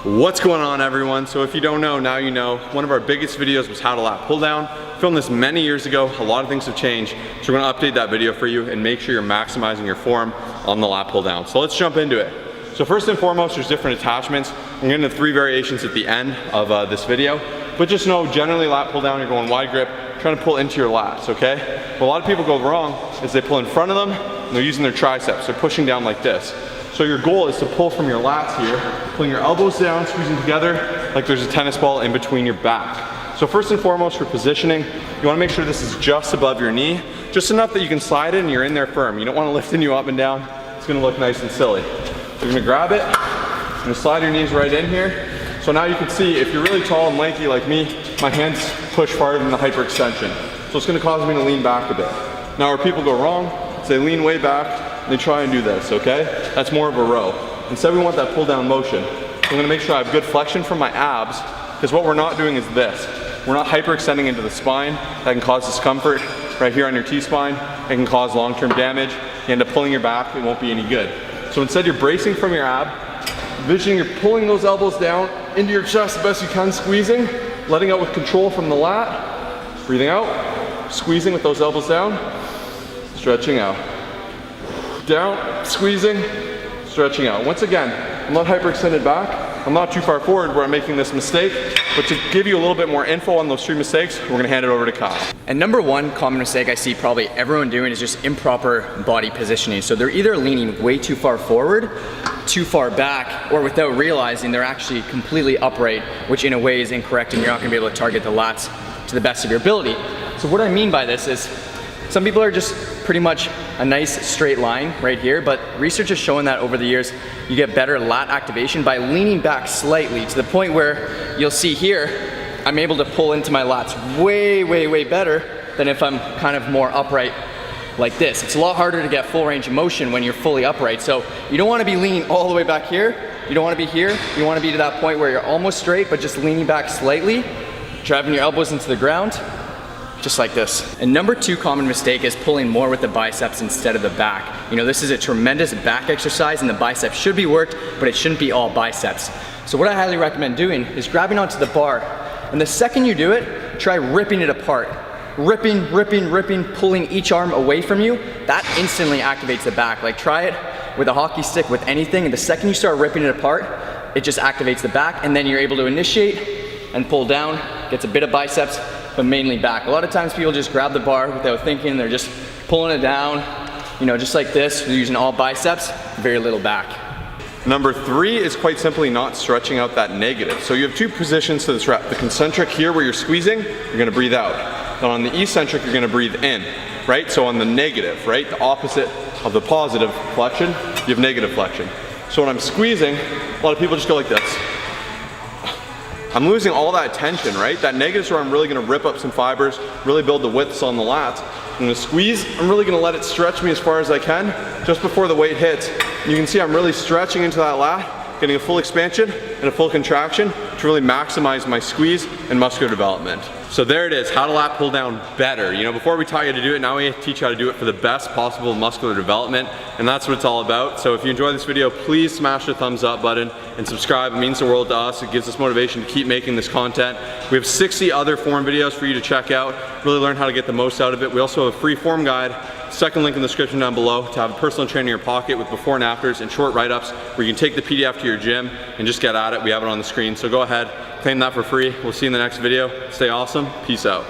What's going on, everyone? So if you don't know, now you know. One of our biggest videos was how to lat pull down. Filmed this many years ago. A lot of things have changed. So we're gonna update that video for you and make sure you're maximizing your form on the lat pull down. So let's jump into it. So first and foremost, there's different attachments. I'm getting into 3 variations at the end of this video. But just know, generally lat pull down, you're going wide grip, trying to pull into your lats, okay? What a lot of people go wrong is they pull in front of them and they're using their triceps. They're pushing down like this. So your goal is to pull from your lats here, pulling your elbows down, squeezing together like there's a tennis ball in between your back. So first and foremost, for positioning, you wanna make sure this is just above your knee, just enough that you can slide it and you're in there firm. You don't wanna lift you up and down. It's gonna look nice and silly. So you're gonna grab it, you're gonna slide your knees right in here. So now you can see, if you're really tall and lanky like me, my hands push farther than the hyperextension. So it's gonna cause me to lean back a bit. Now where people go wrong is they lean way back, they try and do this, okay? That's more of a row. Instead we want that pull down motion. So I'm gonna make sure I have good flexion from my abs, because what we're not doing is this. We're not hyperextending into the spine. That can cause discomfort right here on your T-spine. It can cause long-term damage. You end up pulling your back, it won't be any good. So instead you're bracing from your ab, envisioning you're pulling those elbows down into your chest the best you can, squeezing, letting out with control from the lat, breathing out, squeezing with those elbows down, stretching out. Down, squeezing, stretching out. Once again, I'm not hyperextended back. I'm not too far forward where I'm making this mistake, but to give you a little bit more info on those 3 mistakes, we're gonna hand it over to Kyle. And number 1 common mistake I see probably everyone doing is just improper body positioning. So they're either leaning way too far forward, too far back, or without realizing they're actually completely upright, which in a way is incorrect and you're not gonna be able to target the lats to the best of your ability. So what I mean by this is, some people are just pretty much a nice straight line right here, but research has shown that over the years, you get better lat activation by leaning back slightly to the point where you'll see here, I'm able to pull into my lats way, way, way better than if I'm kind of more upright like this. It's a lot harder to get full range of motion when you're fully upright. So you don't wanna be leaning all the way back here. You don't wanna be here. You wanna be to that point where you're almost straight, but just leaning back slightly, driving your elbows into the ground, just like this. And number 2 common mistake is pulling more with the biceps instead of the back. You know, this is a tremendous back exercise and the biceps should be worked, but it shouldn't be all biceps. So what I highly recommend doing is grabbing onto the bar, and the second you do it, try ripping it apart. Ripping, ripping, ripping, pulling each arm away from you. That instantly activates the back. Like, try it with a hockey stick, with anything, and the second you start ripping it apart, it just activates the back, and then you're able to initiate and pull down, gets a bit of biceps, but mainly back. A lot of times people just grab the bar without thinking, they're just pulling it down, you know, just like this. They're using all biceps, very little back. Number 3 is quite simply not stretching out that negative. So you have 2 positions to this rep. The concentric here where you're squeezing, you're gonna breathe out. And on the eccentric, you're gonna breathe in, right? So on the negative, right? The opposite of the positive flexion, you have negative flexion. So when I'm squeezing, a lot of people just go like this. I'm losing all that tension, right? That negative is where I'm really gonna rip up some fibers, really build the widths on the lats. I'm gonna squeeze, I'm really gonna let it stretch me as far as I can, just before the weight hits. You can see I'm really stretching into that lat, getting a full expansion and a full contraction to really maximize my squeeze and muscular development. So there it is, how to lat pull down better. You know, before we taught you to do it, now we teach you how to do it for the best possible muscular development, and that's what it's all about. So if you enjoyed this video, please smash the thumbs up button and subscribe. It means the world to us. It gives us motivation to keep making this content. We have 60 other form videos for you to check out, really learn how to get the most out of it. We also have a free form guide, second link in the description down below, to have a personal trainer in your pocket with before and afters and short write-ups where you can take the PDF to your gym and just get at it. We have it on the screen, so go ahead, claim that for free. We'll see you in the next video. Stay awesome. Peace out.